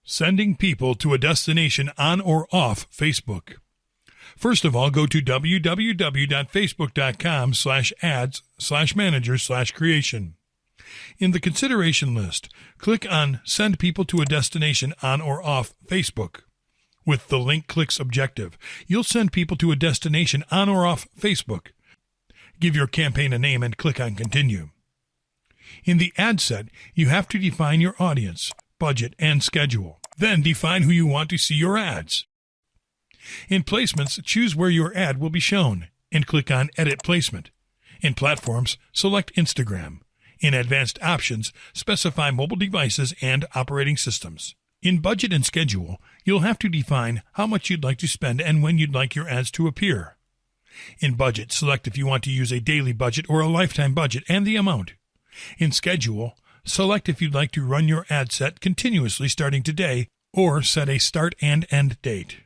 Sending people to a destination on or off Facebook. First of all, go to www.facebook.com/ads/manager/creation. In the consideration list, click on Send People to a Destination on or off Facebook. With the link clicks objective, you'll send people to a destination on or off Facebook. Give your campaign a name and click on Continue. In the ad set, you have to define your audience, budget, and schedule. Then define who you want to see your ads. In Placements, choose where your ad will be shown and click on Edit Placement. In Platforms, select Instagram. In Advanced Options, specify mobile devices and operating systems. In Budget and Schedule, you'll have to define how much you'd like to spend and when you'd like your ads to appear. In Budget, select if you want to use a daily budget or a lifetime budget and the amount. In Schedule, select if you'd like to run your ad set continuously starting today or set a start and end date.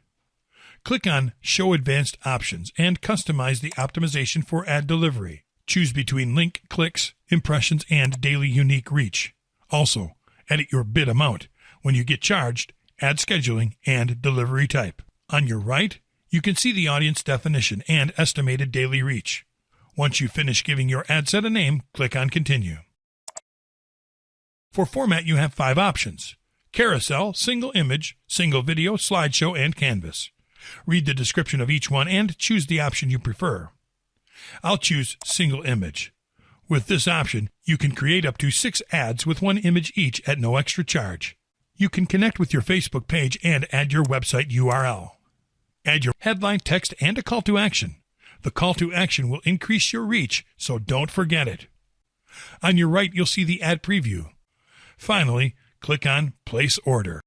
Click on Show Advanced Options and customize the optimization for ad delivery. Choose between link clicks, impressions, and daily unique reach. Also, edit your bid amount, when you get charged, ad scheduling, and delivery type. On your right, you can see the audience definition and estimated daily reach. Once you finish giving your ad set a name, click on Continue. For format, you have 5 options: carousel, single image, single video, slideshow, and canvas. Read the description of each one and choose the option you prefer. I'll choose single image. With this option, you can create up to 6 ads with 1 image each at no extra charge. You can connect with your Facebook page and add your website URL. Add your headline, text, and a call to action. The call to action will increase your reach, so don't forget it. On your right, you'll see the ad preview. Finally, click on Place Order.